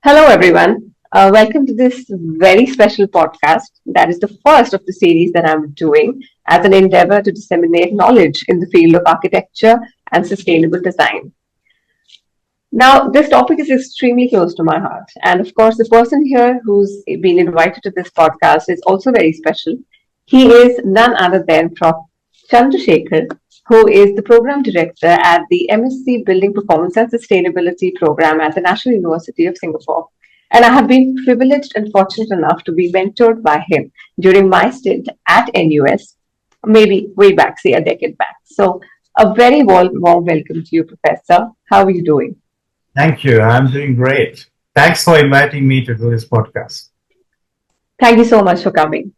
Hello, everyone. Welcome to this very special podcast that is the first of the series that I'm doing as an endeavor to disseminate knowledge in the field of architecture and sustainable design. Now, this topic is extremely close to my heart. And of course, the person here who's been invited to this podcast is also very special. He is none other than Prof. Chandra Sekhar, who is the program director at the MSc Building Performance and Sustainability program at the National University of Singapore. And I have been privileged and fortunate enough to be mentored by him during my stint at NUS, maybe way back, say a decade back. So, a very warm welcome to you, Professor. How are you doing? Thank you. I'm doing great. Thanks for inviting me to do this podcast. Thank you so much for coming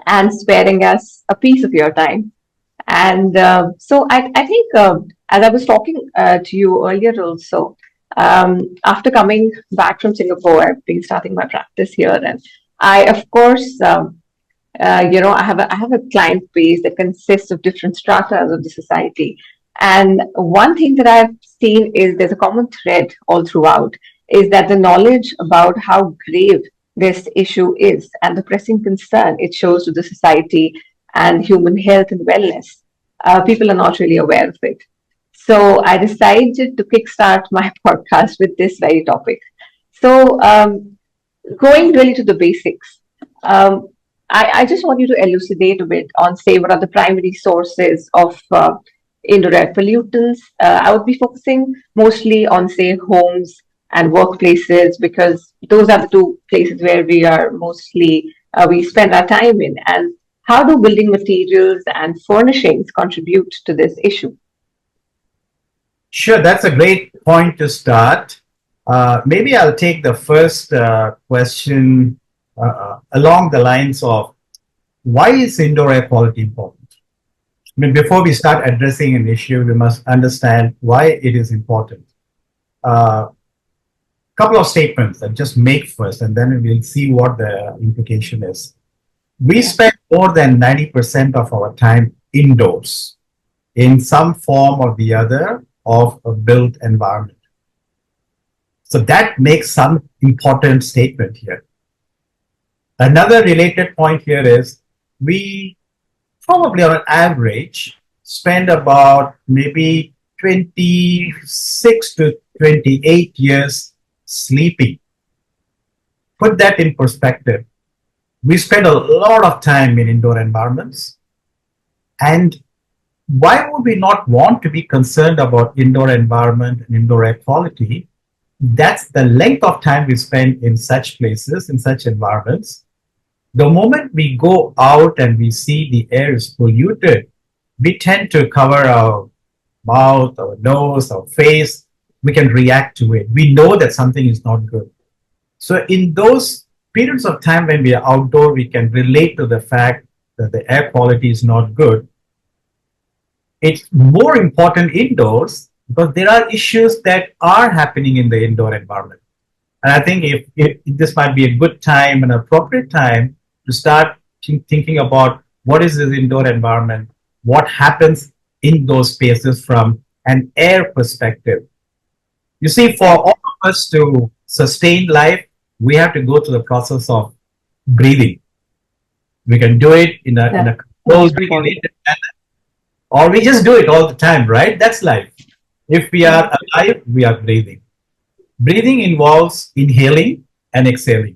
and sparing us a piece of your time. And I think, as I was talking to you earlier also, after coming back from Singapore, I've been starting my practice here. And I, of course, I have a client base that consists of different stratas of the society. And one thing that I've seen is there's a common thread all throughout is that the knowledge about how grave this issue is and the pressing concern it shows to the society and human health and wellness, people are not really aware of it. So I decided to kickstart my podcast with this very topic. So, going really to the basics, um, I just want you to elucidate a bit on, say, what are the primary sources of indoor air pollutants. I would be focusing mostly on, say, homes and workplaces because those are the two places where we are mostly, we spend our time in. And how do building materials and furnishings contribute to this issue? Sure, that's a great point to start. Maybe I'll take the first question along the lines of why is indoor air quality important? I mean, before we start addressing an issue, we must understand why it is important. Couple of statements that just make first, and then we'll see what the implication is. We Yeah. spend more than 90% of our time indoors in some form or the other of a built environment. So that makes some important statement here. Another related point here is we probably on an average spend about maybe 26 to 28 years sleeping. Put that in perspective. We spend a lot of time in indoor environments. And why would we not want to be concerned about indoor environment and indoor air quality? That's the length of time we spend in such places, in such environments. The moment we go out and we see the air is polluted, we tend to cover our mouth, our nose, our face. We can react to it. We know that something is not good. So in those periods of time when we are outdoor, we can relate to the fact that the air quality is not good. It's more important indoors because there are issues that are happening in the indoor environment. And I think if this might be a good time, an appropriate time to start thinking about what is this indoor environment, what happens in those spaces from an air perspective. You see, for all of us to sustain life, we have to go through the process of breathing. We can do it in Yeah, a most controlled, important. regulated manner, or we just do it all the time, right? That's life. If we are Mhm. alive, we are breathing. Breathing involves inhaling and exhaling.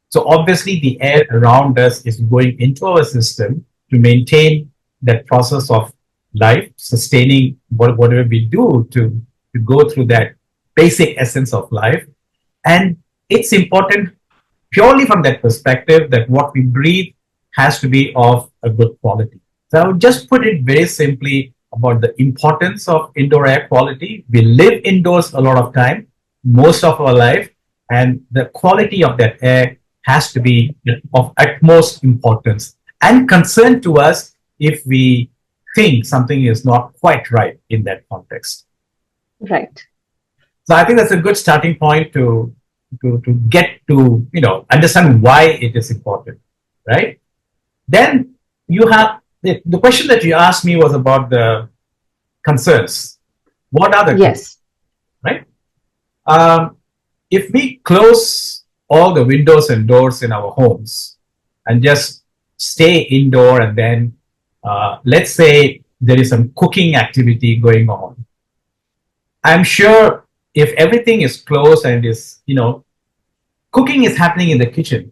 So obviously the air around us is going into our system to maintain that process of life, sustaining whatever we do to go through that basic essence of life. And it's important purely from that perspective that what we breathe has to be of a good quality. So I would just put it very simply about the importance of indoor air quality. We live indoors a lot of time, most of our life, and the quality of that air has to be of utmost importance and concern to us if we think something is not quite right in that context. Right. So I think that's a good starting point to get to understand why it is important, right? Then you have the question that you asked me was about the concerns. What are the concerns, Yes. right? Um, if we close all the windows and doors in our homes and just stay indoor, and then let's say there is some cooking activity going on, I'm sure if everything is closed and is, cooking is happening in the kitchen,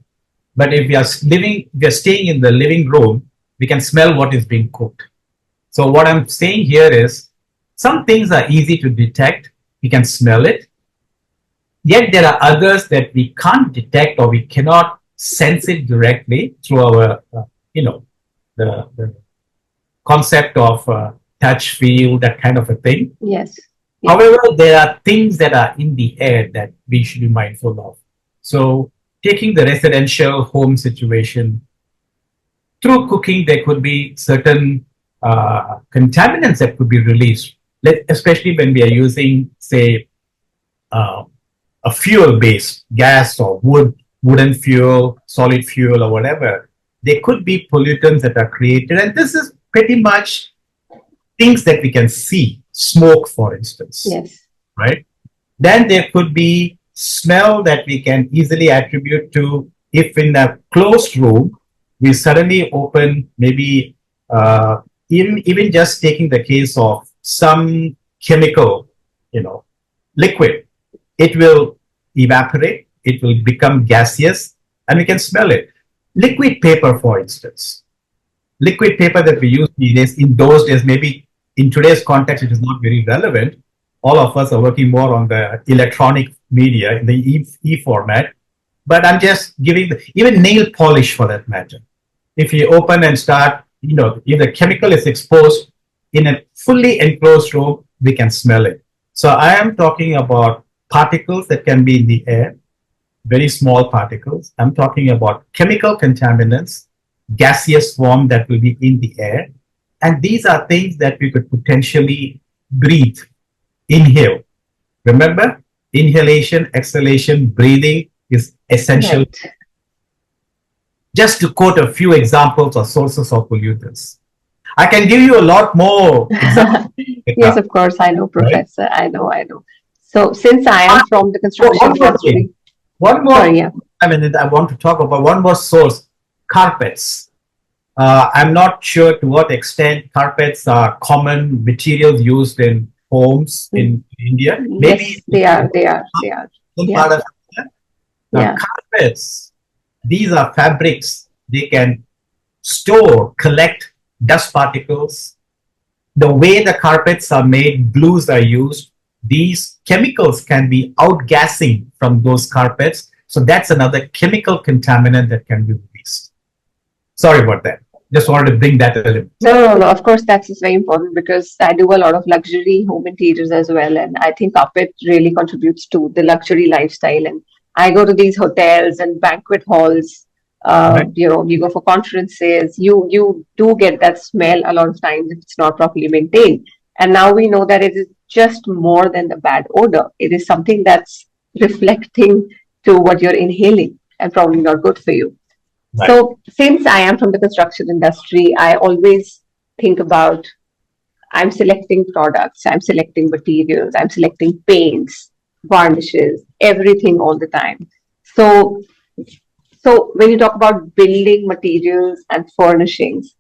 but if we are staying in the living room, we can smell what is being cooked. So what I'm saying here is some things are easy to detect. We can smell it. Yet there are others that we can't detect or we cannot sense it directly through our, the concept of touch, feel, that kind of a thing. Yes. However, there are things that are in the air that we should be mindful of. So taking the residential home situation, through cooking, there could be certain contaminants that could be released, especially when we are using, say, a fuel-based gas or wooden fuel, solid fuel, or whatever. There could be pollutants that are created, and this is pretty much things that we can see, smoke, for instance. Yes. Right? Then there could be smell that we can easily attribute to if in a closed room, we suddenly open maybe even just taking the case of some chemical, liquid, it will evaporate, it will become gaseous, and we can smell it. Liquid paper, for instance. Liquid paper that we use these days, in those days, maybe in today's context, it is not very relevant. All of us are working more on the electronic media in the e-format. But I'm just giving even nail polish for that matter. If you open and start, if the chemical is exposed in a fully enclosed room, we can smell it. So I am talking about particles that can be in the air, very small particles. I'm talking about chemical contaminants, gaseous form that will be in the air. And these are things that we could potentially breathe, inhale. Remember, inhalation, exhalation, breathing is essential. Right. Just to quote a few examples of sources of pollutants. I can give you a lot more examples. Yes, of course. I know, Professor. Right? I know. So since I am from the construction industry, one more. sorry, yeah. I want to talk about one more source: carpets. I'm not sure to what extent carpets are common materials used in homes in India. Maybe yes, they are. Some Yeah. part of India. Now, Yeah. carpets, these are fabrics. They can store, collect dust particles. The way the carpets are made, glues are used. These chemicals can be outgassing from those carpets. So that's another chemical contaminant that can be released. Sorry about that. Just wanted to bring that element. No. Of course, that's very important because I do a lot of luxury home interiors as well, and I think carpet really contributes to the luxury lifestyle. And I go to these hotels and banquet halls. Right. You go for conferences. You do get that smell a lot of times if it's not properly maintained. And now we know that it is just more than the bad odor. It is something that's reflecting to what you're inhaling and probably not good for you. Right. So, since I am from the construction industry, I always think about I'm selecting products, I'm selecting materials, I'm selecting paints, varnishes, everything all the time. So, so when you talk about building materials and furnishings,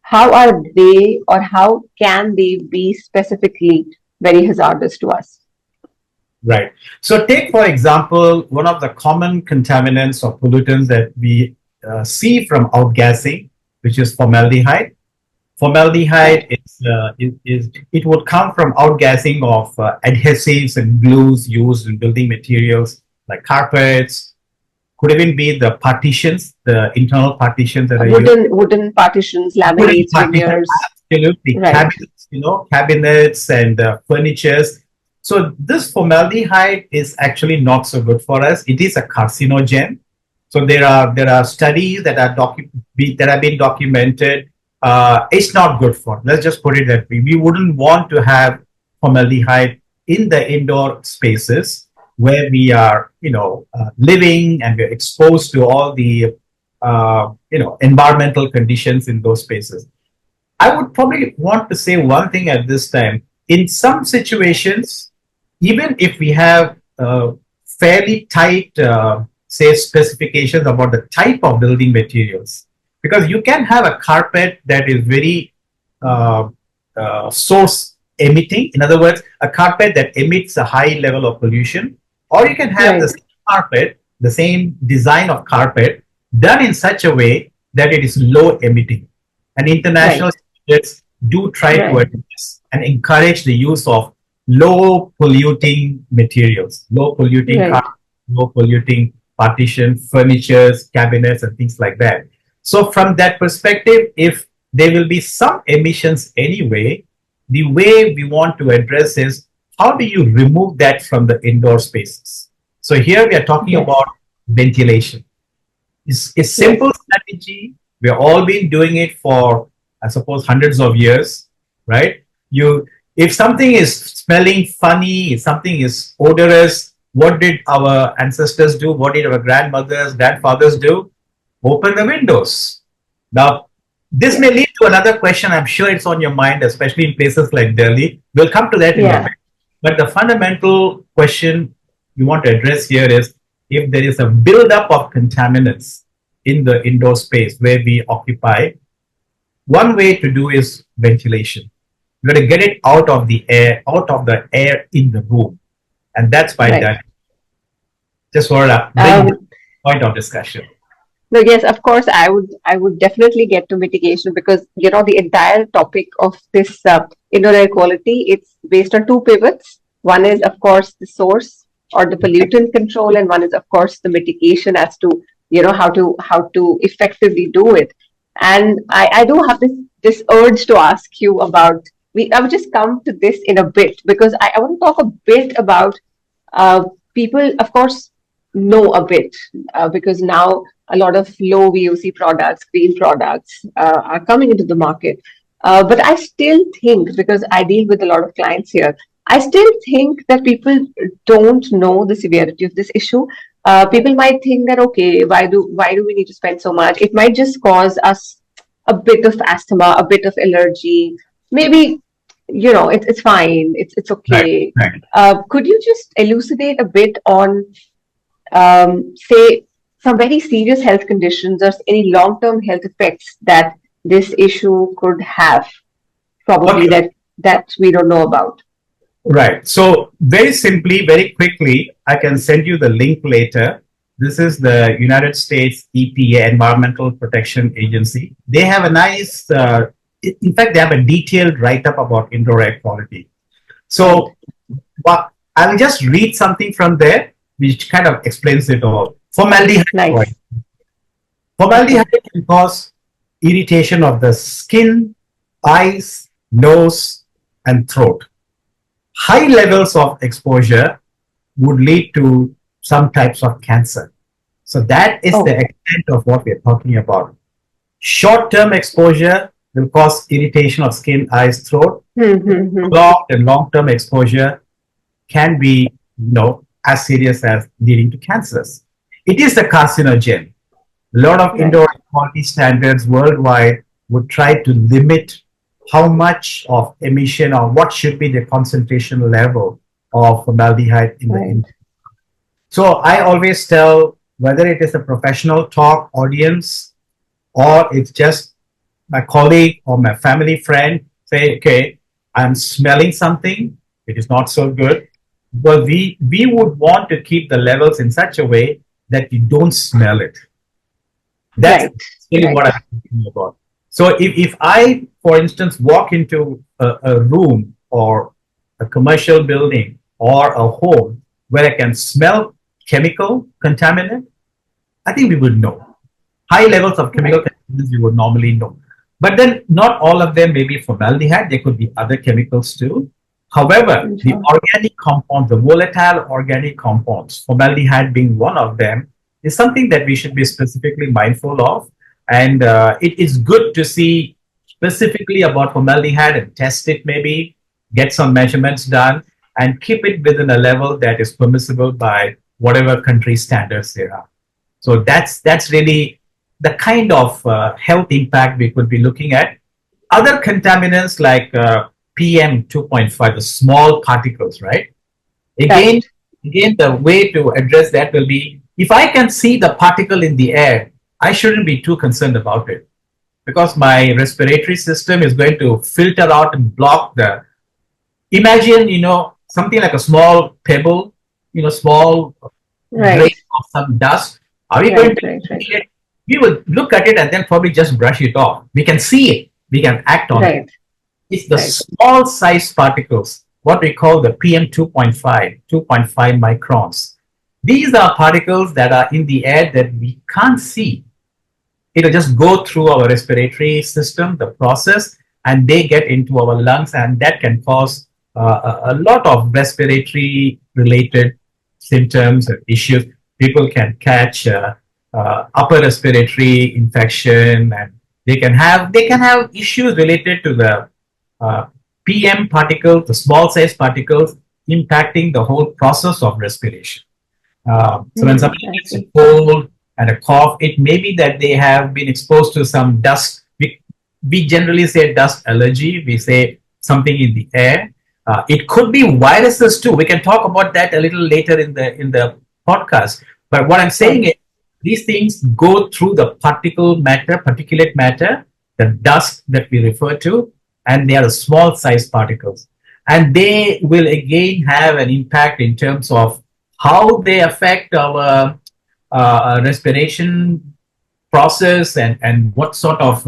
how are they or how can they be specifically very hazardous to us? Right. So take, for example, one of the common contaminants or pollutants that we see from outgassing, which is formaldehyde. Formaldehyde it would come from outgassing of adhesives and glues used in building materials like carpets. Could even be the partitions, the internal partitions that are used. Wooden partitions, Wooden laminates, partitions, veneers. absolutely. Right. Cabinets, cabinets and furnitures. So this formaldehyde is actually not so good for us. It is a carcinogen. So there are studies that are that have been documented. It's not good for. Let's just put it that way. We wouldn't want to have formaldehyde in the indoor spaces where we are, living and we're exposed to all the, environmental conditions in those spaces. I would probably want to say one thing at this time. In some situations, even if we have fairly tight, say, specifications about the type of building materials. Because you can have a carpet that is very uh, source emitting. In other words, a carpet that emits a high level of pollution, or you can have the Right. same carpet, the same design of carpet done in such a way that it is low emitting. And Right. international standards do try to Right. address and encourage the use of low polluting materials, low polluting Right. carpet, low polluting partition, furnitures, cabinets, and things like that. So from that perspective, if there will be some emissions anyway, the way we want to address is how do you remove that from the indoor spaces? So here we are talking Yes. about ventilation. It's a Yes. simple strategy. We've all been doing it for, I suppose, hundreds of years, right? If something is smelling funny, if something is odorous, what did our ancestors do? What did our grandmothers, grandfathers do? Open the windows. Now, this may Yes. lead to another question. I'm sure it's on your mind, especially in places like Delhi. We'll come to that in a Yeah. bit. But the fundamental question you want to address here is if there is a buildup of contaminants in the indoor space where we occupy, one way to do is ventilation. You got to get it out of the air in the room. And that's by Right. that. Just want to bring this Um, point of discussion. No, yes, of course, I would definitely get to mitigation because the entire topic of this indoor air quality, it's based on two pivots. One is, of course, the source or the pollutant control, and one is, of course, the mitigation as to how to effectively do it. And I do have this urge to ask you about. I would just come to this in a bit because I want to talk a bit about uh, people, of course, know a bit because now a lot of low VOC products, green products are coming into the market. But I still think, because I deal with a lot of clients here, I still think that people don't know the severity of this issue. People might think that okay, why do we need to spend so much? It might just cause us a bit of asthma, a bit of allergy, maybe it's fine, it's Right, okay. right. Could you just elucidate a bit on say, some very serious health conditions or any long-term health effects that this issue could have, probably Okay. that we don't know about. Right. So very simply, very quickly, I can send you the link later. This is the United States EPA, Environmental Protection Agency. They have a nice, in fact, they have a detailed write-up about indoor air quality. Right. So what, I'll just read something from there, which kind of explains it all. Formaldehyde. Nice. Okay. Formaldehyde can cause irritation of the skin, eyes, nose, and throat. High levels of exposure would lead to some types of cancer. So that is the Oh. extent of what we're talking about. Short-term exposure will cause irritation of skin, eyes, throat. Hmm, hmm, hmm. Prolonged and long-term exposure can be, as serious as leading to cancers. It is a carcinogen. A lot of Right. indoor air quality standards worldwide would try to limit how much of emission or what should be the concentration level of formaldehyde in the Right. indoor. So I always tell whether it is a professional talk audience or it's just my colleague or my family friend, say, okay, I'm smelling something, it is not so good. But we would want to keep the levels in such a way that you don't smell it. That's Right. really Right. what I'm thinking about. So if I, for instance, walk into a room or a commercial building or a home where I can smell chemical contaminant, I think we would know. High levels of chemical Right. contaminants we would normally know. But then not all of them may be formaldehyde. There could be other chemicals too. However, the Sure. organic compounds, the volatile organic compounds, formaldehyde being one of them, is something that we should be specifically mindful of. And it is good to see specifically about formaldehyde and test it maybe, get some measurements done, and keep it within a level that is permissible by whatever country standards there are. So that's really the kind of health impact we could be looking at. Other contaminants like PM 2.5, the small particles, right? Again, Right. again, the way to address that will be, if I can see the particle in the air, I shouldn't be too concerned about it, because my respiratory system is going to filter out and block the, imagine, something like a small pebble, small grain Right, of some dust. Are we going right, to right, right, see it? We will look at it and then probably just brush it off. We can see it. We can act on it. right, It's the right. small size particles, what we call the PM 2.5, 2.5 microns. These are particles that are in the air that we can't see. It'll just go through our respiratory system, the process, and they get into our lungs, and that can cause a lot of respiratory related symptoms and issues. People can catch upper respiratory infection, and they can have issues related to the uh, PM particles, the small size particles, impacting the whole process of respiration. So when somebody I gets a see. cold and a cough, it may be that they have been exposed to some dust. We generally say dust allergy. We say something in the air. It could be viruses too. We can talk about that a little later in the podcast. But what I'm saying Sure. is, these things go through the particulate matter, the dust that we refer to, and they are the small size particles. And they will again have an impact in terms of how they affect our respiration process, and what sort of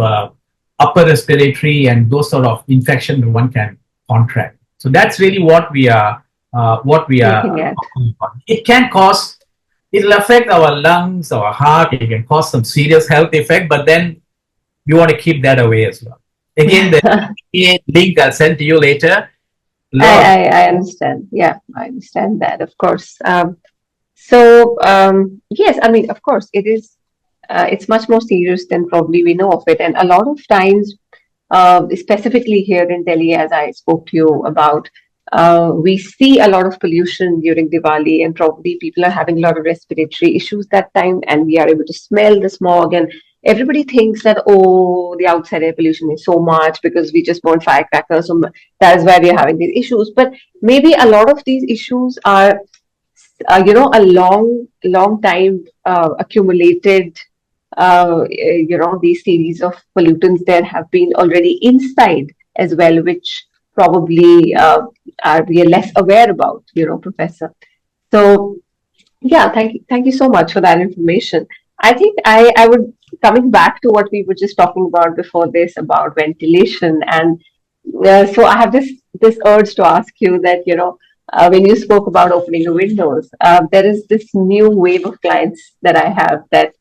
upper respiratory and those sort of infection one can contract. So that's really what we are Looking at. talking about. It'll affect our lungs, our heart. It can cause some serious health effect, but then we want to keep that away as well. Again, the link I'll send to you later. A lot of I understand. Yeah, I understand that, of course. So, yes, I mean, of course, it's much more serious than probably we know of it. And a lot of times, specifically here in Delhi, as I spoke to you about, we see a lot of pollution during Diwali, and probably people are having a lot of respiratory issues that time, and we are able to smell the smog. And everybody thinks that, oh, the outside air pollution is so much because we just burn firecrackers, so that is why we are having these issues. But maybe a lot of these issues are a long time accumulated, these series of pollutants there have been already inside as well, which probably are we are less aware about, Professor. So yeah, thank you so much for that information. I think I would, coming back to what we were just talking about before this about ventilation, and so I have this urge to ask you that, when you spoke about opening the windows, there is this new wave of clients that I have that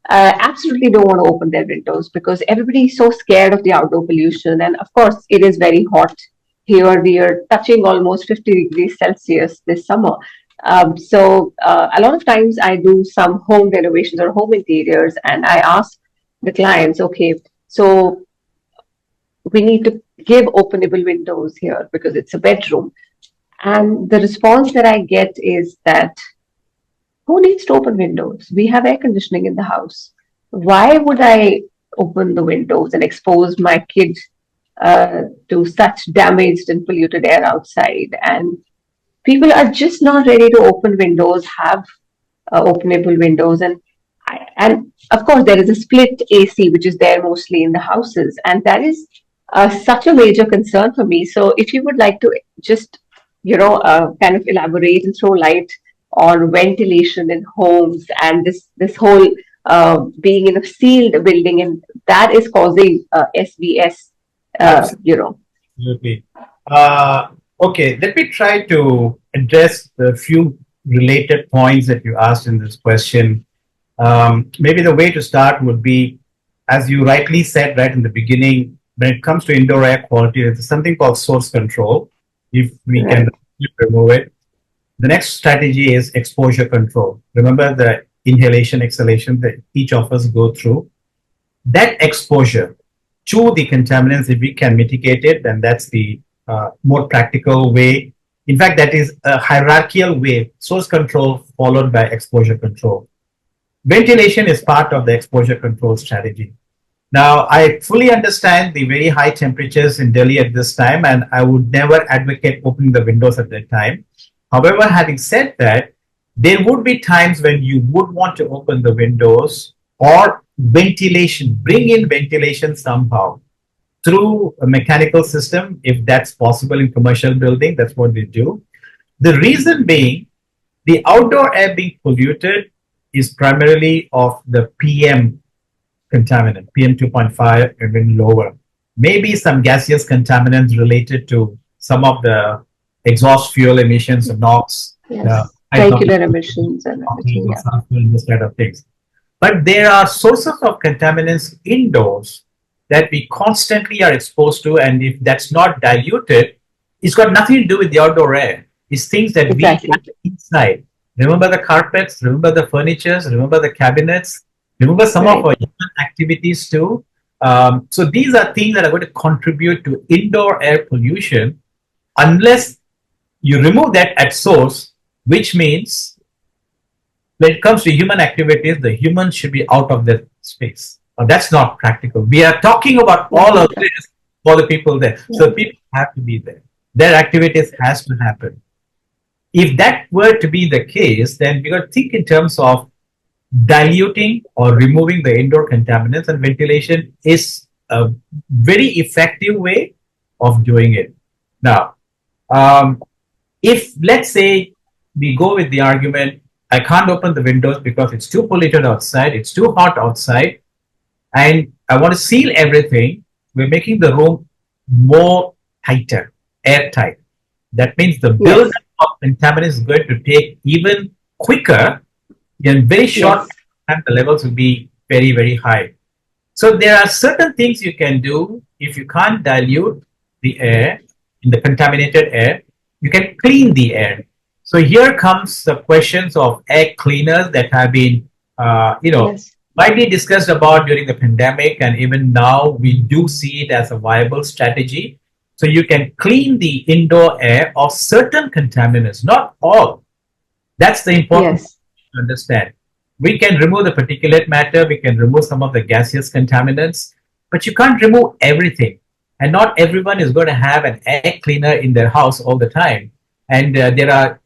absolutely don't want to open their windows because everybody is so scared of the outdoor pollution. And of course, it is very hot here. We are touching almost 50 degrees Celsius this summer. So a lot of times I do some home renovations or home interiors, and I ask the clients, okay, so we need to give openable windows here because it's a bedroom. And the response that I get is that, who needs to open windows? We have air conditioning in the house. Why would I open the windows and expose my kids to such damaged and polluted air outside? And people are just not ready to open windows, have openable windows. And of course, there is a split AC, which is there mostly in the houses. And that is such a major concern for me. So if you would like to just, kind of elaborate and throw light on ventilation in homes and this whole being in a sealed building, and that is causing SVS, you know. Absolutely. Okay, let me try to address the few related points that you asked in this question. Maybe the way to start would be, as you rightly said right in the beginning, when it comes to indoor air quality, there's something called source control. If we can Right, remove it, the next strategy is exposure control. Remember the inhalation, exhalation that each of us go through. That exposure to the contaminants, if we can mitigate it, then that's the more practical way. In fact, that is a hierarchical way: source control followed by exposure control. Ventilation is part of the exposure control strategy. Now, I fully understand the very high temperatures in Delhi at this time, and I would never advocate opening the windows at that time. However, having said that, there would be times when you would want to open the windows or ventilation, bring in ventilation somehow through a mechanical system, if that's possible in commercial building, that's what they do. The reason being, the outdoor air being polluted is primarily of the PM contaminant, PM 2.5, even lower. Maybe some gaseous contaminants related to some of the exhaust fuel emissions, NOx, uh, Yes. hydrogen, Vehicular emissions and everything. Yeah. this kind of things. But there are sources of contaminants indoors that we constantly are exposed to, and if that's not diluted, it's got nothing to do with the outdoor air. It's things that we Exactly. have inside. Remember the carpets, remember the furnitures, remember the cabinets, remember some of Right. our human activities too. So these are things that are going to contribute to indoor air pollution unless you remove that at source, which means when it comes to human activities, the humans should be out of the space. That's not practical. We are talking about all of Yeah. this for the people there. So people have to be there. Their activities has to happen. If that were to be the case, then we got to think in terms of diluting or removing the indoor contaminants, and ventilation is a very effective way of doing it. Now, if let's say we go with the argument, I can't open the windows because it's too polluted outside, it's too hot outside, and I want to seal everything, we're making the room more tighter, airtight. That means the build Yes. of contaminants is going to take even quicker. In very short Yes. time, the levels will be very, very high. So there are certain things you can do if you can't dilute the air in the contaminated air. You can clean the air. So here comes the questions of air cleaners that have been, Yes. widely discussed about during the pandemic, and even now we do see it as a viable strategy. So you can clean the indoor air of certain contaminants, not all. That's the important thing Yes. to understand. We can remove the particulate matter, we can remove some of the gaseous contaminants, but you can't remove everything. And not everyone is going to have an air cleaner in their house all the time. And there are,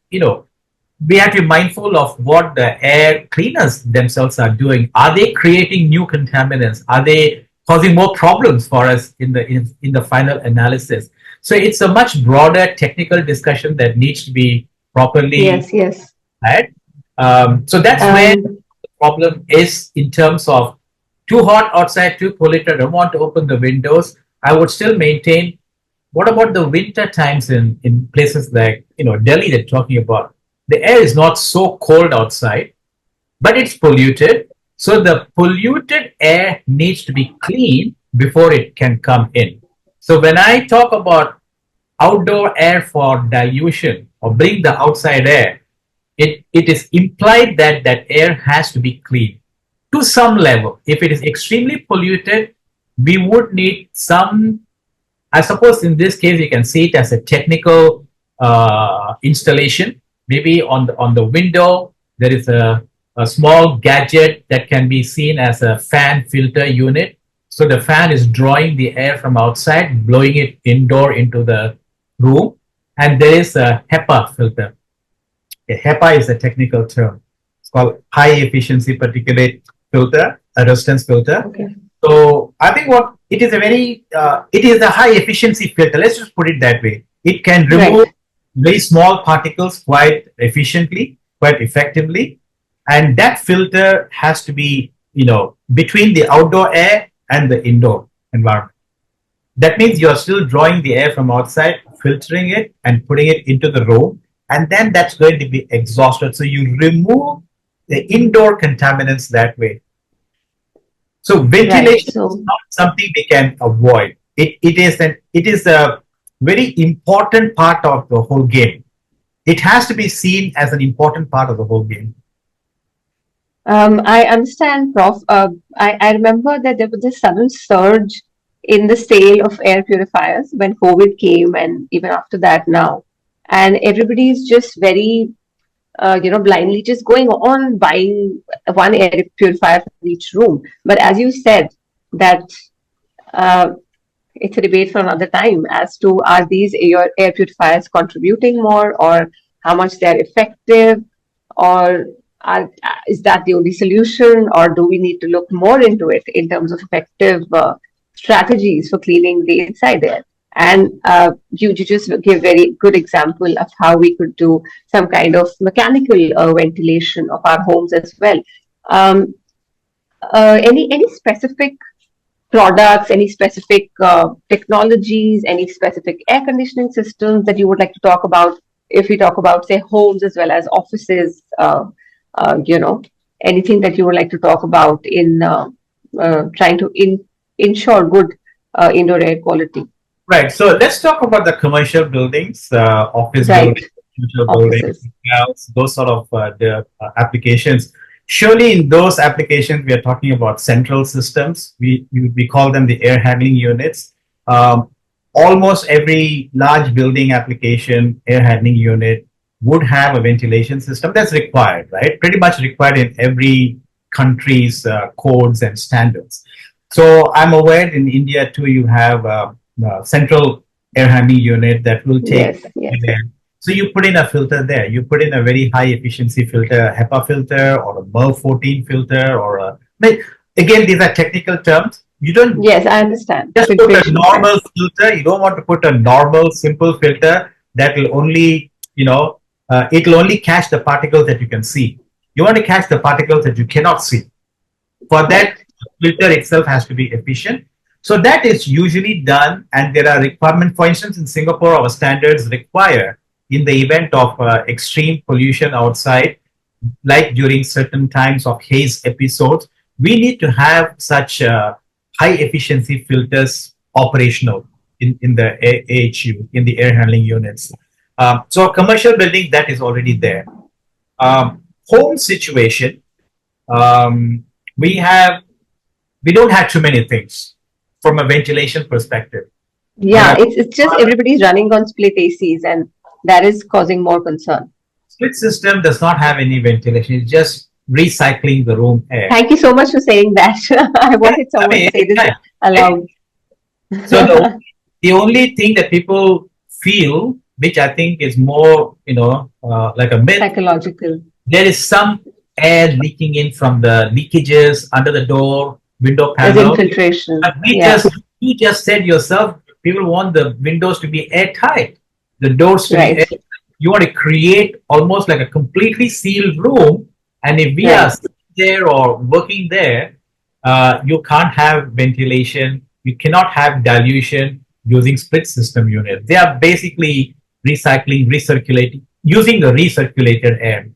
we have to be mindful of what the air cleaners themselves are doing. Are they creating new contaminants? Are they causing more problems for us in the final analysis? So it's a much broader technical discussion that needs to be properly Yes. Yes. had. So that's where And the problem is in terms of too hot outside, too polluted. I don't want to open the windows. I would still maintain. What about the winter times in places like Delhi? They're talking about the air is not so cold outside, but it's polluted. So the polluted air needs to be cleaned before it can come in. So when I talk about outdoor air for dilution or bring the outside air, it is implied that that air has to be clean to some level. If it is extremely polluted, we would need some, I suppose in this case, you can see it as a technical installation. Maybe on the window, there is a small gadget that can be seen as a fan filter unit. So the fan is drawing the air from outside, blowing it indoor into the room. And there is a HEPA filter. HEPA is a technical term. It's called high efficiency particulate filter, a resistance filter. okay. So I think what it is it is a high efficiency filter. Let's just put it that way. It can remove Right. very small particles quite efficiently, quite effectively, and that filter has to be between the outdoor air and the indoor environment. That means you're still drawing the air from outside, filtering it, and putting it into the room, and then that's going to be exhausted. So you remove the indoor contaminants that way. So Right. ventilation is So not something we can avoid. It is a very important part of the whole game. It has to be seen as an important part of the whole game. I understand, Prof. I remember that there was a sudden surge in the sale of air purifiers when COVID came, and even after that now. And everybody's just very, blindly just going on buying one air purifier for each room. But as you said, that uh, it's a debate for another time as to are these air purifiers contributing more, or how much they're effective, or is that the only solution, or do we need to look more into it in terms of effective strategies for cleaning the inside air? And you just give very good example of how we could do some kind of mechanical ventilation of our homes as well. Um, any specific products, any specific technologies, any specific air conditioning systems that you would like to talk about? If we talk about, say, homes as well as offices, you know, anything that you would like to talk about in trying to ensure good indoor air quality? Right. So let's talk about the commercial buildings, office Right, buildings, commercial buildings, offices. those sort of applications. Surely, in those applications, we are talking about central systems. We call them the air handling units. Um, Almost every large building application, air handling unit would have a ventilation system that's required, right? Pretty much required in every country's codes and standards. So I'm aware in India too, you have central air handling unit that will take Yes, yes. there. So you put in a filter there. You put in a very high efficiency filter, HEPA filter, or a MERV 14 filter, or a. But again, these are technical terms. You don't Yes, I understand. just put a Filtration, normal yes. filter. You don't want to put a normal, simple filter that will only, it'll only catch the particles that you can see. You want to catch the particles that you cannot see. For that, Right. filter itself has to be efficient. So that is usually done, and there are requirements. For instance, in Singapore, our standards require, in the event of extreme pollution outside, like during certain times of haze episodes, we need to have such high efficiency filters operational in the AHU, in the air handling units. So a commercial building, that is already there. Home situation, um, we have we don't have too many things from a ventilation perspective. Yeah, it's just everybody's running on split ACs, and that is causing more concern. Split system does not have any ventilation. It's just recycling the room air. Thank you so much for saying that. I wanted I someone to mean, say this yeah. aloud. So the only thing that people feel, which I think is more, like a myth, Psychological. there is some air leaking in from the leakages under the door, window There's panel. infiltration. But Yeah, you just said yourself, people want the windows to be airtight, the doors to be right, airtight. You want to create almost like a completely sealed room. And if we are right. sitting there or working there, you can't have ventilation. You cannot have dilution using split system units. They are basically recycling, recirculating, using the recirculated air.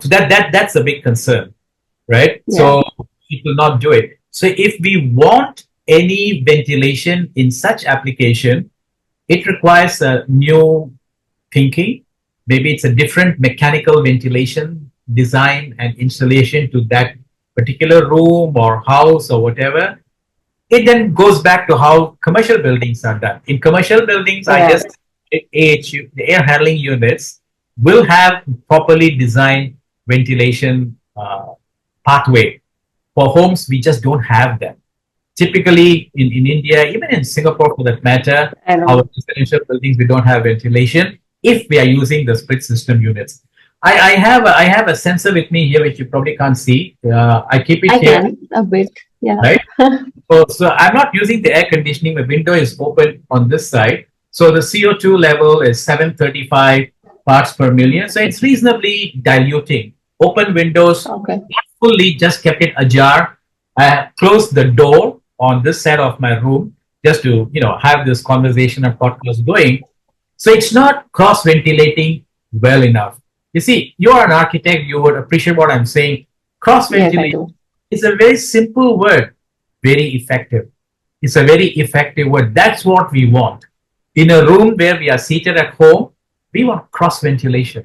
So that's a big concern, right? Yeah, So it will not do it. So if we want any ventilation in such application, it requires a new thinking. Maybe it's a different mechanical ventilation design and installation to that particular room or house or whatever. It then goes back to how commercial buildings are done. In commercial buildings, I yeah. just AHU, the air handling units will have properly designed ventilation pathway. For homes, we just don't have that. Typically, in India, even in Singapore for that matter, I our know. residential buildings, we don't have ventilation if we are using the split system units. I have a sensor with me here, which you probably can't see. I keep it I here, can a bit. Yeah. right? So I'm not using the air conditioning. The window is open on this side. So the CO2 level is 735 parts per million. So it's reasonably diluting. Open windows, Okay. not fully, just kept it ajar. I closed the door on this side of my room just to, have this conversation and podcast going. So it's not cross ventilating well enough. You see, you are an architect, you would appreciate what I'm saying. Cross Yes, I ventilation do. is a very simple word, very effective. It's a very effective word. That's what we want. In a room where we are seated at home, we want cross ventilation.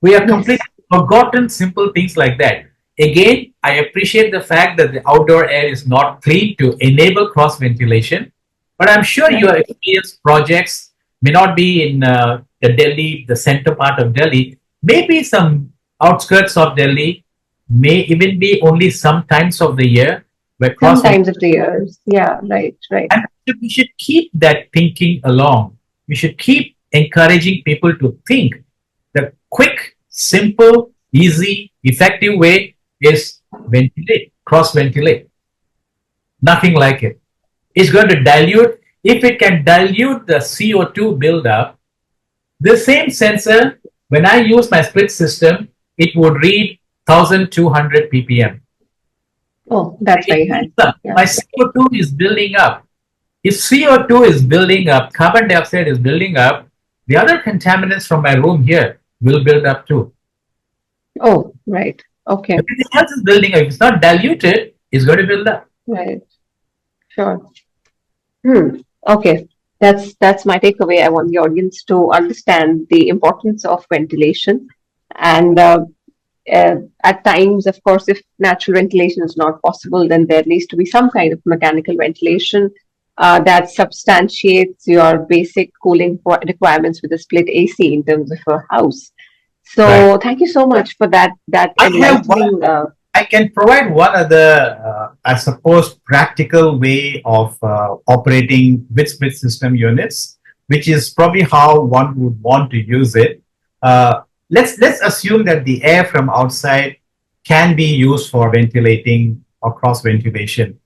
We have Yes. completely forgotten simple things like that. Again, I appreciate the fact that the outdoor air is not clean to enable cross ventilation, but I'm sure your Right. experience projects may not be in the Delhi, the center part of Delhi, maybe some outskirts of Delhi, may even be only some times of the year where cross Sometimes of the years. Yeah, right, right. and we should keep that thinking along. We should keep encouraging people to think the quick, simple, easy, effective way is ventilate, cross ventilate. Nothing like it. It's going to dilute. If it can dilute the CO2 buildup, the same sensor, when I use my split system, it would read 1200 ppm. Oh, that's very high. Yeah. My CO2 is building up. If CO2 is building up, carbon dioxide is building up, the other contaminants from my room here will build up too. Oh, right. Okay. Everything else is building up. If it's not diluted, it's going to build up. Right. Sure. Okay. That's my takeaway. I want the audience to understand the importance of ventilation. And at times, of course, if natural ventilation is not possible, then there needs to be some kind of mechanical ventilation that substantiates your basic cooling requirements with a split AC in terms of a house. So Right. thank you so much for that I have enlightening. I can provide one other, I suppose, practical way of operating with split system units, which is probably how one would want to use it. Let's assume that the air from outside can be used for ventilating or cross ventilation.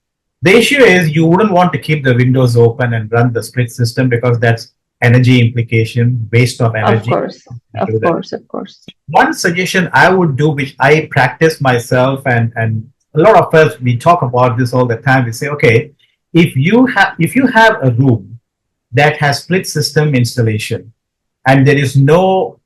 The issue is you wouldn't want to keep the windows open and run the split system because that's energy implication, waste of Of energy. course, to of do that. course, of course. One suggestion I would do, which I practice myself, and a lot of us, we talk about this all the time. We say, okay, if you have a room that has split system installation and there is no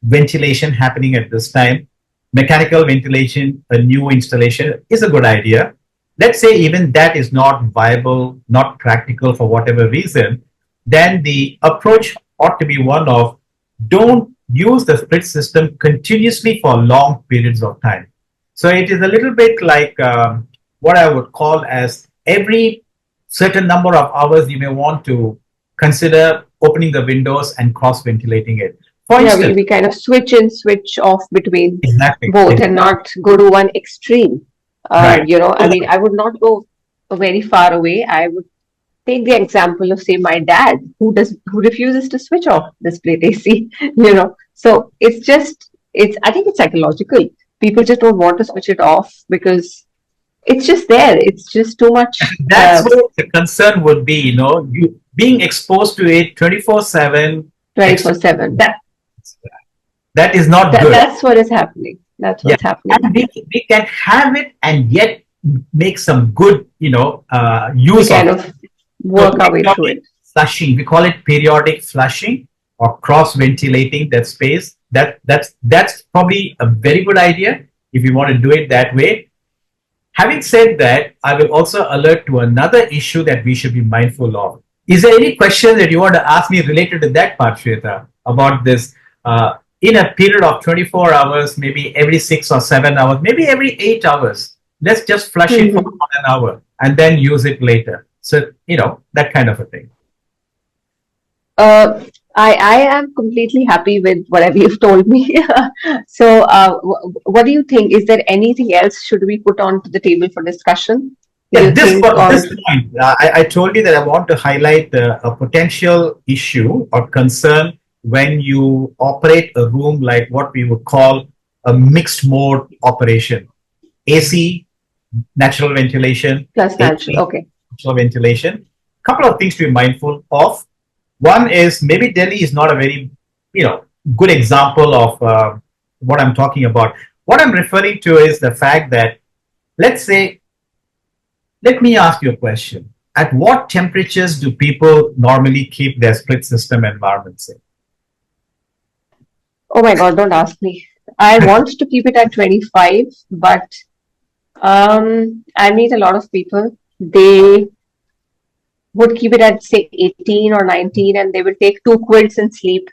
ventilation happening at this time, mechanical ventilation, a new installation is a good idea. Let's say even that is not viable, not practical for whatever reason, then the approach ought to be one of don't use the split system continuously for long periods of time. So it is a little bit like what I would call as every certain number of hours you may want to consider opening the windows and cross ventilating it. For Yeah, instance, we kind of switch in, switch off between exactly, both and not go to one extreme. right. I mean, I would not go very far away. I would take the example of, say, my dad, who refuses to switch off the split AC, So I think it's psychological. People just don't want to switch it off because it's just there. It's just too much. That's what the concern would be, you being exposed to it 24/7. 24/7. That is not good. That's what is happening. That's what's happening. And we can have it and yet make some good, We use kind of of work our way through it. flushing. We call it periodic flushing or cross ventilating that space. That's probably a very good idea if you want to do it that way. Having said that, I will also alert to another issue that we should be mindful of. Is there any question that you want to ask me related to that part, Shweta, about this? In a period of 24 hours, maybe every 6 or 7 hours, maybe every 8 hours, let's just flush it for 1 hour and then use it later. So, that kind of a thing. I am completely happy with whatever you've told me. So, what do you think? Is there anything else should we put onto the table for discussion? Yeah, this point, I told you that I want to highlight a potential issue or concern when you operate a room like what we would call a mixed mode operation. AC, natural ventilation. Plus natural, okay. Natural ventilation. Couple of things to be mindful of. One is maybe Delhi is not a very, good example of what I'm talking about. What I'm referring to is the fact that, let me ask you a question. At what temperatures do people normally keep their split system environments in? Oh my God, don't ask me. I want to keep it at 25, but I meet a lot of people. They would keep it at, say, 18 or 19, and they will take 2 quilts and sleep.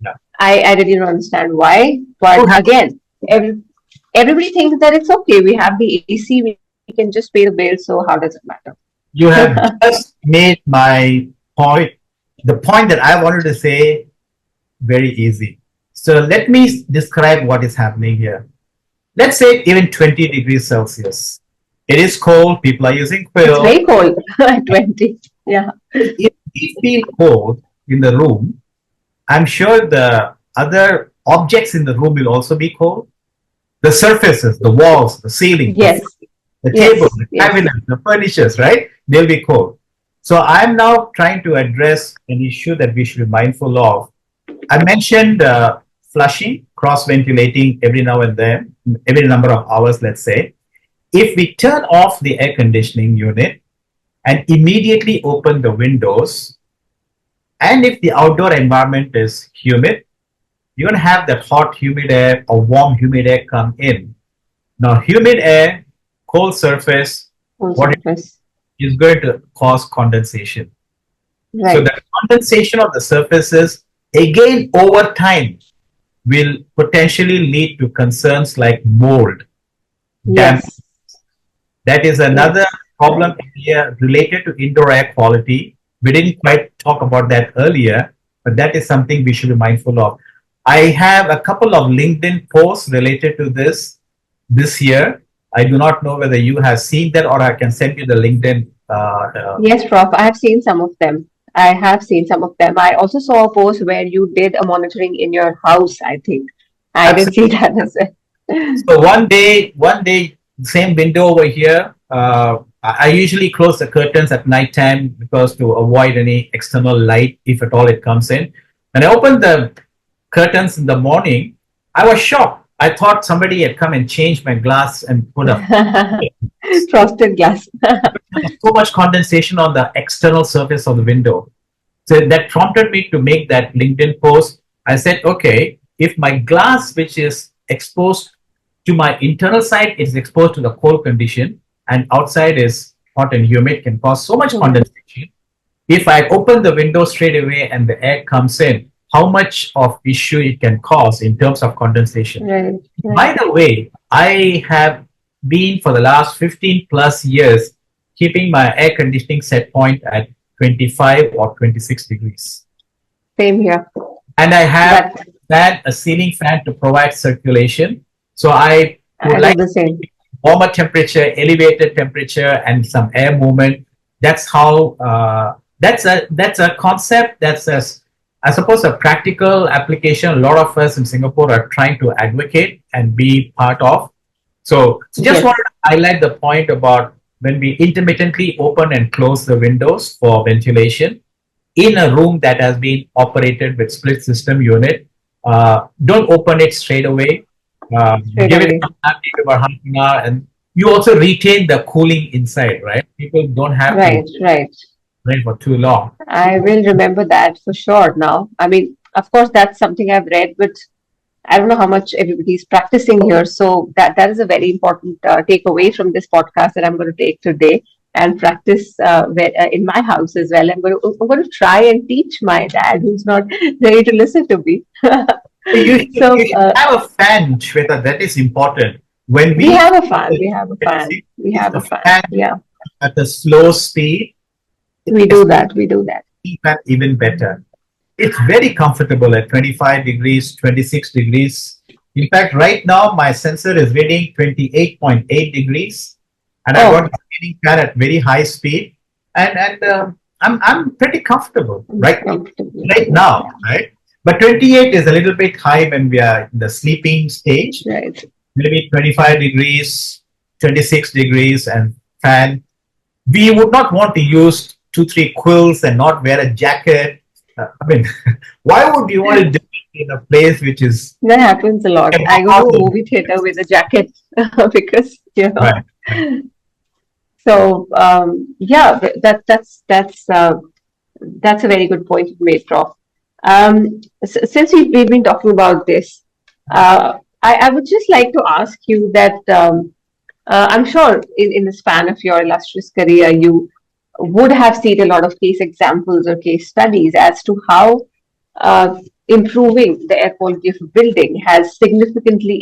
Yeah. I really don't understand why. But again, everybody thinks that it's okay. We have the AC, we can just pay the bill, so how does it matter? You have just made my point, the point that I wanted to say, very easy. So let me describe what is happening here. Let's say even 20 degrees Celsius. It is cold. People are using quills. It's very cold at 20. Yeah. If we feel cold in the room, I'm sure the other objects in the room will also be cold. The surfaces, the walls, the ceiling, Yes, the table, yes, the yes. cabinet, the furnitures, right? They'll be cold. So I'm now trying to address an issue that we should be mindful of. I mentioned flushing, cross ventilating every now and then, every number of hours, let's say. If we turn off the air conditioning unit and immediately open the windows, and if the outdoor environment is humid, you're going to have that hot, humid air or warm, humid air come in. Now, humid air, cold surface, On what it surface. is going to cause condensation. So the Right. condensation of the surfaces, again, over time, will potentially lead to concerns like mold, damp. Yes, That is another yes. problem Right. here related to indoor air quality. We didn't quite talk about that earlier, but that is something we should be mindful of. I have a couple of LinkedIn posts related to this year. I do not know whether you have seen that or I can send you the LinkedIn. Yes, Prof. I have seen some of them. I have seen some of them. I also saw a post where you did a monitoring in your house, I think. I did see that as well. So one day, same window over here. I usually close the curtains at night time because to avoid any external light, if at all it comes in. When I opened the curtains in the morning, I was shocked. I thought somebody had come and changed my glass and put a Frosted glass. so much condensation on the external surface of the window. So that prompted me to make that LinkedIn post. I said, okay, if my glass, which is exposed to my internal side, is exposed to the cold condition, and outside is hot and humid, can cause so much Hmm. condensation. If I open the window straight away and the air comes in, how much of issue it can cause in terms of condensation. Right, right. By the way, I have been for the last 15 plus years keeping my air conditioning set point at 25 or 26 degrees. Same here. And I have That a ceiling fan to provide circulation. So I would I do like the same. warmer temperature, elevated temperature, and some air movement. That's how. That's a concept. I suppose, a practical application. A lot of us in Singapore are trying to advocate and be part of. So just Yes. wanted to highlight the point about when we intermittently open and close the windows for ventilation in a room that has been operated with split system unit. Don't open it straight away. Straight Give it away. some time, maybe about half an hour, and you also retain the cooling inside, right? People don't have to Right, right. rain for too long. I will remember that for sure now. I mean, of course, that's something I've read, but I don't know how much everybody's practicing here. So that is a very important takeaway from this podcast that I'm going to take today and practice in my house as well. I'm going to try and teach my dad, who's not ready to listen to me. You So should have a fan, Shweta. That is important. When we we have a fan. We have a fan. We use have the a fan. fan Yeah, at a slow speed, we do that. We do that. fan even better. It's very comfortable at 25 degrees, 26 degrees. In fact, right now my sensor is reading 28.8 degrees, and I got Oh, the ceiling fan at very high speed, and I'm pretty comfortable it's comfortable. right Yeah, now, right? But 28 is a little bit high when we are in the sleeping stage. right. Maybe 25 degrees, 26 degrees, and fan. We would not want to use two, three quills and not wear a jacket. I mean, why would you want to do it in a place which is That happens a lot. I go to a movie theater with a jacket because right? Right. So yeah, that's a very good point you made, Prof. Since we've been talking about this, I would just like to ask you that I'm sure in the span of your illustrious career, you would have seen a lot of case examples or case studies as to how uh, improving the air quality of a building has significantly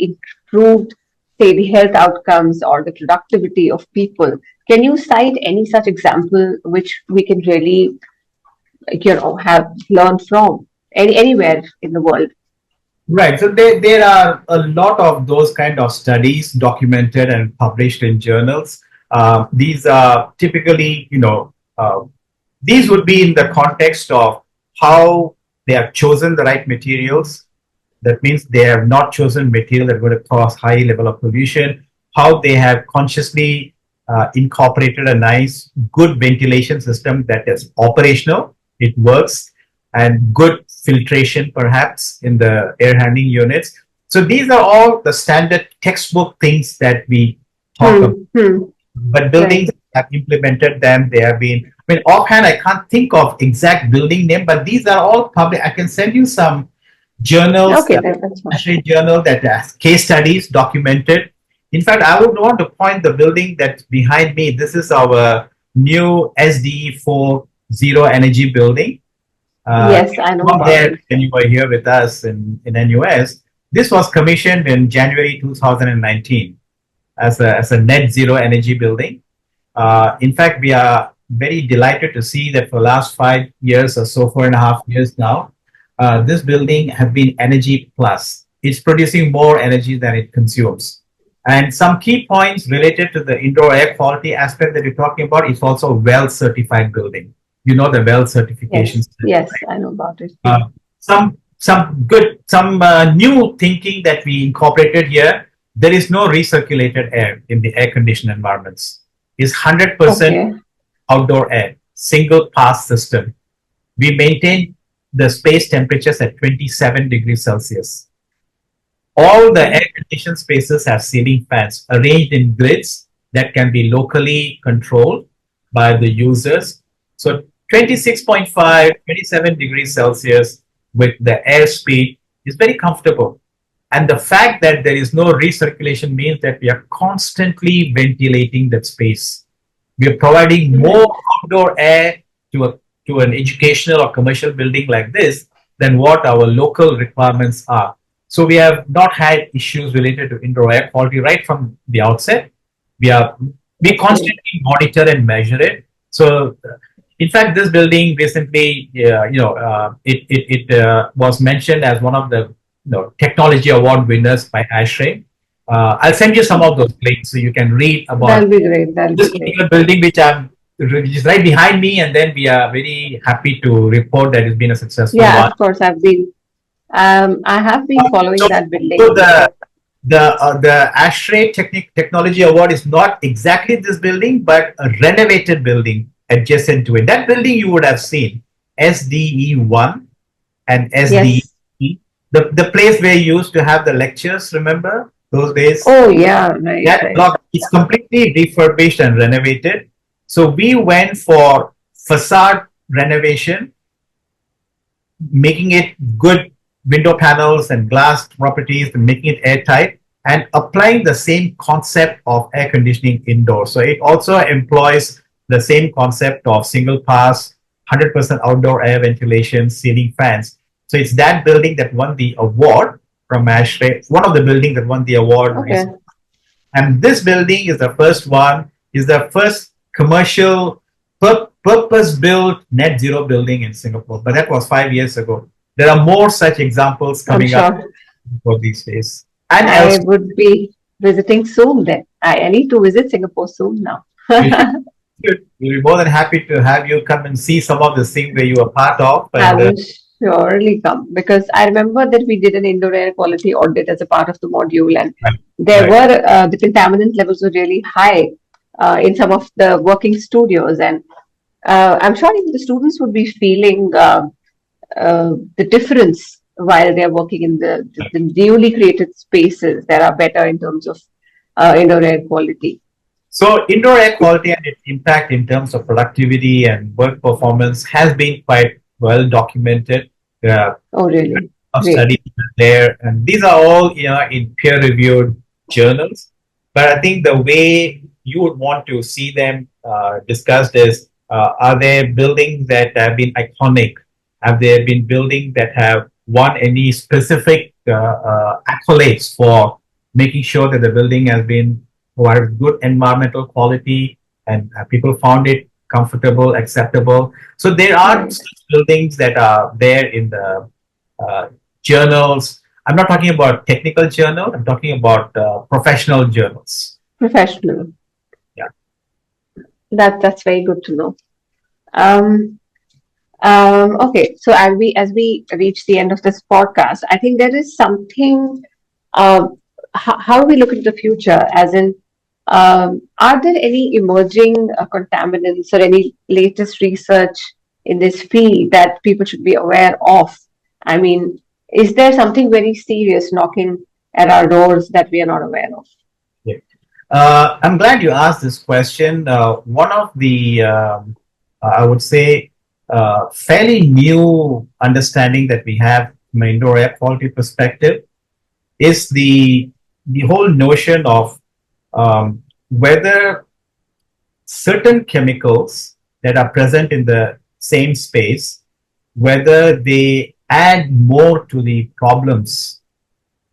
improved, say, the health outcomes or the productivity of people. Can you cite any such example which we can really, have learned from anywhere in the world? Right. So there are a lot of those kind of studies documented and published in journals. These are typically, these would be in the context of how they have chosen the right materials. That means they have not chosen material that are going to cause high level of pollution. How they have consciously incorporated a nice, good ventilation system that is operational, it works, and good filtration perhaps in the air handling units. So these are all the standard textbook things that we talk about. But buildings have implemented them. They have been, I mean, offhand, I can't think of exact building name, but these are all public. I can send you some journals, Okay, that's fine. ASHRAE journal that has case studies documented. In fact, I would want to point the building that's behind me. This is our new SDE4 zero energy building. Yes, I know about There, it. when you were here with us in NUS, this was commissioned in January 2019 as a net zero energy building. In fact, we are very delighted to see that for the last 5 years or so, 4.5 years now, this building has been energy plus. It's producing more energy than it consumes. And some key points related to the indoor air quality aspect that you're talking about is also a well certified building. You know the well certifications. Yes, I know about it. Some new thinking that we incorporated here. There is no recirculated air in the air conditioned environments. It's 100% outdoor air, single pass system. We maintain the space temperatures at 27 degrees Celsius. All the air conditioned spaces have ceiling fans arranged in grids that can be locally controlled by the users. So 26.5, 27 degrees Celsius with the air speed is very comfortable. And the fact that there is no recirculation means that we are constantly ventilating that space. We are providing more outdoor air to an educational or commercial building like this than what our local requirements are. So we have not had issues related to indoor air quality right from the outset. We constantly monitor and measure it. So in fact, this building recently, it was mentioned as one of the technology award winners by ASHRAE. I'll send you some of those links so you can read about. That'll be great. This particular building, which is right behind me, and then we are very happy to report that it's been a successful one. Yeah, of course, I have been following that building. So the ASHRAE Technology Award is not exactly this building, but a renovated building adjacent to it. That building you would have seen, SDE1 and SDE. Yes. The place where you used to have the lectures, remember those days? Oh yeah, right. That block is completely refurbished and renovated. So we went for facade renovation, making it good window panels and glass properties and making it airtight, and applying the same concept of air conditioning indoors. So it also employs the same concept of single pass, 100% outdoor air ventilation, ceiling fans. So it's that building that won the award from ASHRAE, one of the buildings that won the award. Okay. And this building is the first one, is the first commercial purpose-built net zero building in Singapore. But that was 5 years ago. There are more such examples coming up for these days. And I would be visiting soon then. I need to visit Singapore soon now. We'll be more than happy to have you come and see some of the things where you are part of. I will surely come, because I remember that we did an indoor air quality audit as a part of the module, and there were the contaminant levels were really high in some of the working studios, and I'm sure even the students would be feeling the difference while they're working in the newly created spaces that are better in terms of indoor air quality. So indoor air quality and its impact in terms of productivity and work performance has been quite well documented. Oh, really? Studies there, and these are all in peer-reviewed journals. But I think the way you would want to see them discussed is: are there buildings that have been iconic? Have there been buildings that have won any specific accolades for making sure that the building has been provided good environmental quality and people found it comfortable, acceptable? So there are buildings that are there in the journals. I'm not talking about technical journal. I'm talking about professional journals. Professional. Yeah. That's very good to know. Okay, so as we reach the end of this podcast, I think there is something. How we look into the future, as in, are there any emerging contaminants or any latest research in this field that people should be aware of? I mean, is there something very serious knocking at our doors that we are not aware of? Yeah. I'm glad you asked this question. One of the, I would say, fairly new understanding that we have from an indoor air quality perspective is the whole notion of whether certain chemicals that are present in the same space, whether they add more to the problems.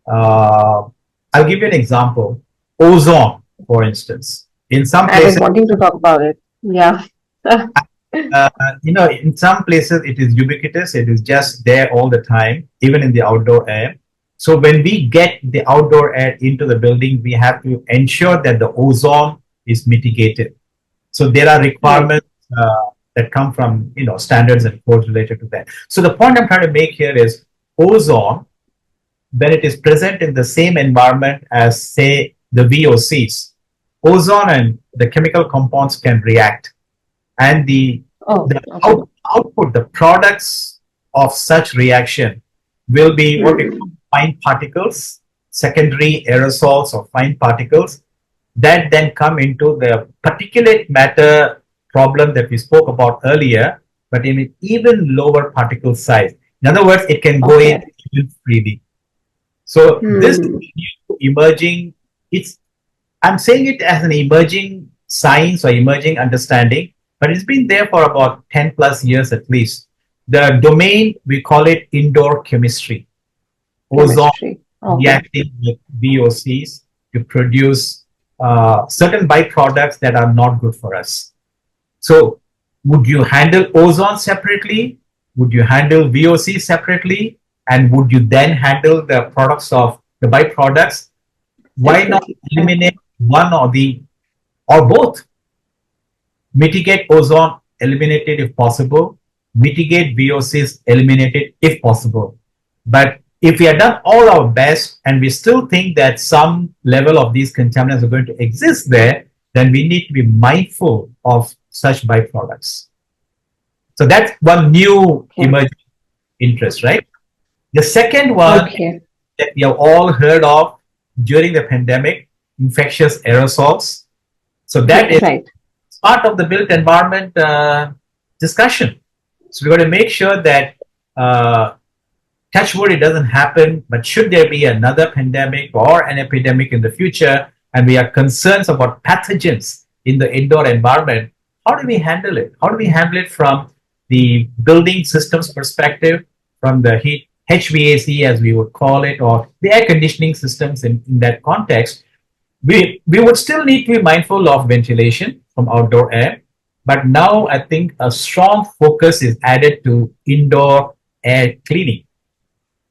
I'll give you an example. Ozone, for instance. In some I've been places, wanting to talk about it. Yeah. uh, in some places it is ubiquitous. It is just there all the time, even in the outdoor air. So when we get the outdoor air into the building, we have to ensure that the ozone is mitigated. So there are Right. requirements that come from standards and codes related to that. So the point I'm trying to make here is ozone, when it is present in the same environment as, say, the VOCs, ozone and the chemical compounds can react, and Oh, the okay. output, the products of such reaction will be what we call Hmm. fine particles, secondary aerosols or fine particles that then come into the particulate matter problem that we spoke about earlier, but in an even lower particle size. In other words, it can go in Okay. even freely. So this Hmm. new emerging, it's I'm saying it as an emerging science or emerging understanding, but it's been there for about 10 plus years at least. The domain, we call it indoor chemistry. Ozone Chemistry. Okay. reacting with VOCs to produce certain byproducts that are not good for us. So, would you handle ozone separately? Would you handle VOC separately? And would you then handle the products of the byproducts? Why not Separately. Okay. eliminate one or the or both? Mitigate ozone, eliminate it if possible. Mitigate VOCs, eliminate it if possible. But if we have done all our best and we still think that some level of these contaminants are going to exist there, then we need to be mindful of such byproducts. So that's one new Okay. emerging interest, right? The second one Okay. that we have all heard of during the pandemic, infectious aerosols. So that is Right. part of the built environment discussion. So we've got to make sure that touch wood, it doesn't happen, but should there be another pandemic or an epidemic in the future, and we are concerned about pathogens in the indoor environment, how do we handle it? How do we handle it from the building systems perspective, from the heat HVAC as we would call it, or the air conditioning systems in that context? We would still need to be mindful of ventilation from outdoor air, but now I think a strong focus is added to indoor air cleaning.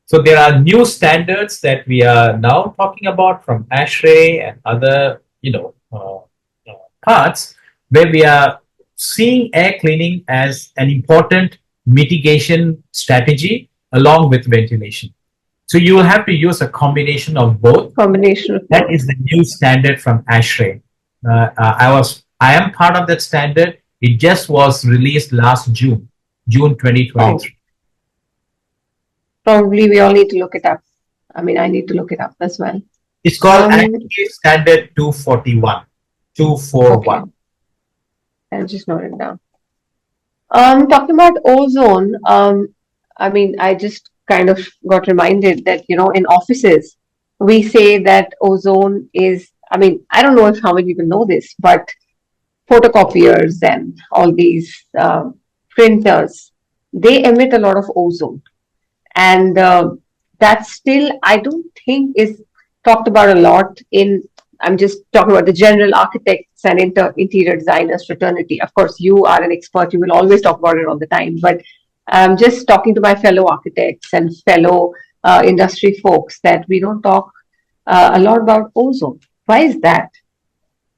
So there are new standards that we are now talking about from ASHRAE and other, parts where we are seeing air cleaning as an important mitigation strategy along with ventilation. So you will have to use a combination of both. Combination of That both. is the new standard from ASHRAE. I am part of that standard. It just was released last June, June Oh, 2023. probably we all need to look it up. I mean, I need to look it up as well. It's called Um, ASHRAE Standard 241, 241. okay. I'll just note it down. Talking about ozone, I mean, I just kind of got reminded that, in offices, we say that ozone is, I mean, I don't know if how many people know this, but photocopiers and all these printers, they emit a lot of ozone. And that still, I don't think is talked about a lot in, I'm just talking about the general architects and interior designers fraternity. Of course, you are an expert, you will always talk about it all the time, but just talking to my fellow architects and fellow industry folks, that we don't talk a lot about ozone. Why is that?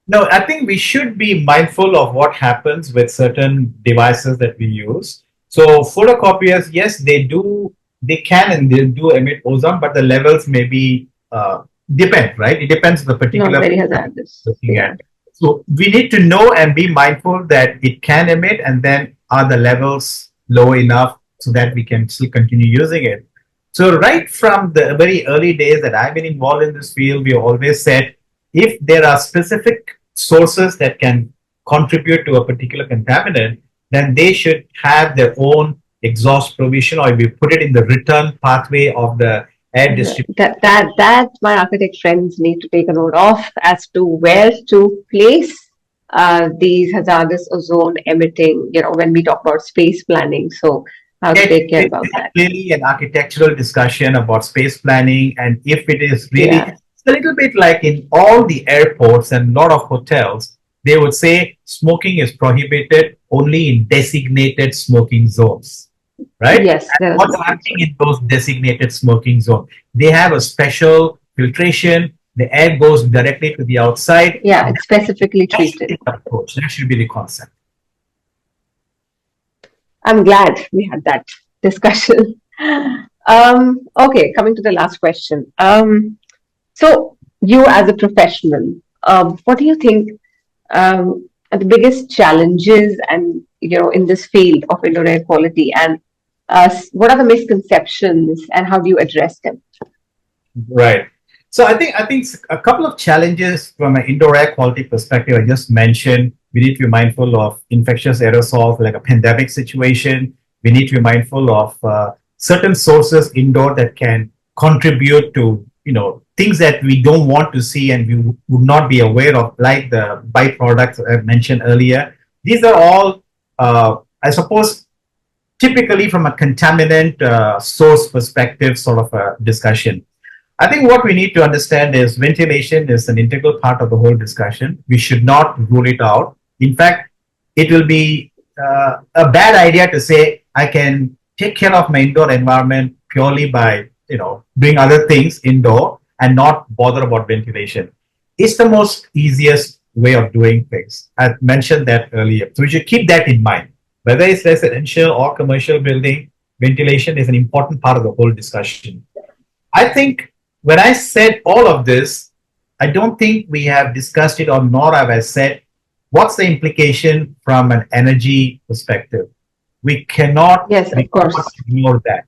No, I think we should be mindful of what happens with certain devices that we use. So photocopiers, yes, they can and they do emit ozone, but the levels may be depend, right? It depends on the Not particular very hazardous. looking Yeah. at. So we need to know and be mindful that it can emit, and then are the levels low enough so that we can still continue using it. So right from the very early days that I've been involved in this field, we always said if there are specific sources that can contribute to a particular contaminant, then they should have their own exhaust provision, or we put it in the return pathway of the air distribution. That my architect friends need to take a note of as to where to place these hazardous ozone emitting, when we talk about space planning. So how to take care about There's that. clearly an architectural discussion about space planning, and if it is really, Yeah. it's a little bit like in all the airports and a lot of hotels, they would say smoking is prohibited only in designated smoking zones, right? Yes, And there are what's smoking happening zones. in those designated smoking zones? They have a special filtration. The air goes directly to the outside. Yeah, it's specifically That should treated. be the approach. That should be the concept. I'm glad we had that discussion. Okay, coming to the last question. So you as a professional, what do you think are the biggest challenges and in this field of indoor air quality, and what are the misconceptions and how do you address them? Right. So I think a couple of challenges from an indoor air quality perspective. I just mentioned we need to be mindful of infectious aerosols, like a pandemic situation. We need to be mindful of certain sources indoor that can contribute to things that we don't want to see and we would not be aware of, like the byproducts I mentioned earlier. These are all, I suppose, typically from a contaminant source perspective, sort of a discussion. I think what we need to understand is ventilation is an integral part of the whole discussion. We should not rule it out. In fact, it will be a bad idea to say I can take care of my indoor environment purely by doing other things indoor and not bother about ventilation. It's the most easiest way of doing things. I mentioned that earlier, so we should keep that in mind. Whether it's residential or commercial building, ventilation is an important part of the whole discussion. I think when I said all of this, I don't think we have discussed it, or nor have I said what's the implication from an energy perspective. We cannot, Yes, we of course. cannot ignore that.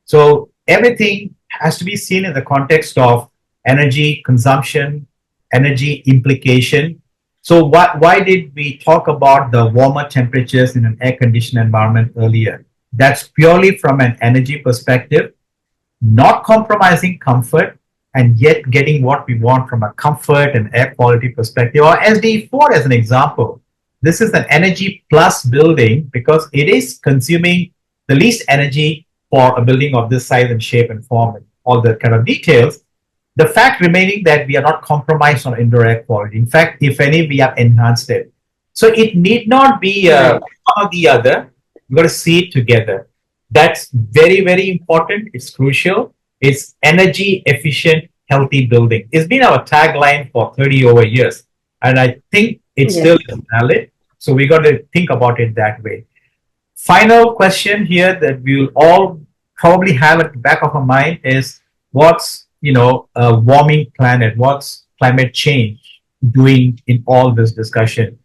So everything has to be seen in the context of energy consumption, energy implication. So why did we talk about the warmer temperatures in an air-conditioned environment earlier? That's purely from an energy perspective, not compromising comfort, and yet getting what we want from a comfort and air quality perspective. Or SD4 as an example. This is an energy plus building because it is consuming the least energy for a building of this size and shape and form and all the kind of details. The fact remaining that we are not compromised on indoor air quality. In fact, if any, we have enhanced it. So it need not be Right. one or the other. We've got to see it together. That's very, very important. It's crucial. It's energy efficient, healthy building. It's been our tagline for 30 over years. And I think it Yes. still is valid. So we got to think about it that way. Final question here that we'll all probably have at the back of our mind is what's, a warming planet? What's climate change doing in all this discussion?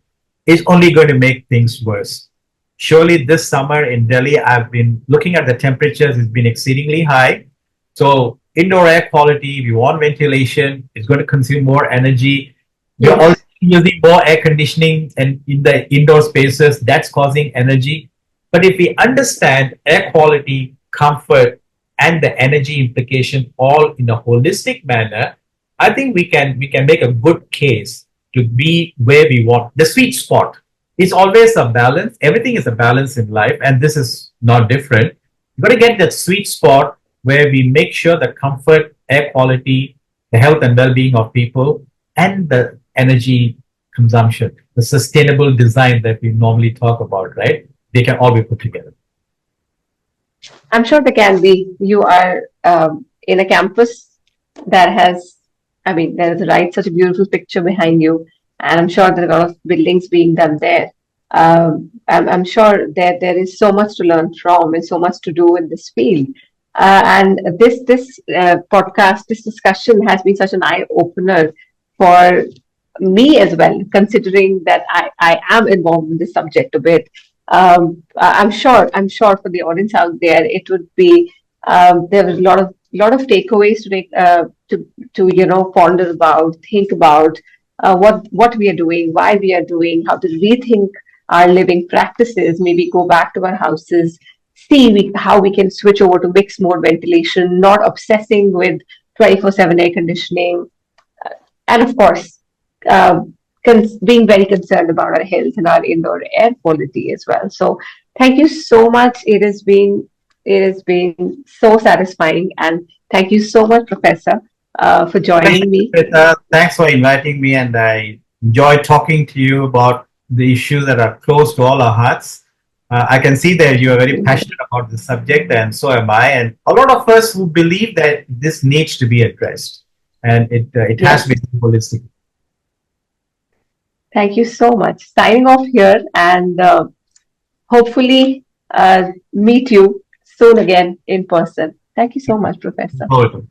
Is only going to make things worse. Surely this summer in Delhi, I've been looking at the temperatures, it's been exceedingly high. So indoor air quality, we want ventilation, it's going to consume more energy. We're already Yes. using more air conditioning and in the indoor spaces, that's causing energy. But if we understand air quality, comfort, and the energy implication all in a holistic manner, I think we can make a good case to be where we want. The sweet spot is always a balance. Everything is a balance in life, and this is not different. You've got to get that sweet spot where we make sure the comfort, air quality, the health and well-being of people, and the energy consumption, the sustainable design that we normally talk about, right? They can all be put together. I'm sure they can be. You are in a campus that has, I mean, there is right such a beautiful picture behind you, and I'm sure there are a lot of buildings being done there. I'm sure that there is so much to learn from and so much to do in this field. And this podcast, this discussion has been such an eye opener for me as well, considering that I am involved in this subject a bit. I'm sure for the audience out there, it would be there was a lot of takeaways to take to ponder about, think about what we are doing, why we are doing, how to rethink our living practices. Maybe go back to our houses, see how we can switch over to mixed mode ventilation, not obsessing with 24/7 air conditioning, and of course, uh, being very concerned about our health and our indoor air quality as well. So, thank you so much. It has been so satisfying, and thank you so much, Professor, for Thank joining you, me. Peter. Thanks for inviting me, and I enjoy talking to you about the issues that are close to all our hearts. I can see that you are very passionate about the subject, and so am I. And a lot of us who believe that this needs to be addressed, and it has to Yes, be holistic. thank you so much. Signing off here, and hopefully meet you soon again in person. Thank you so much, Professor. Good.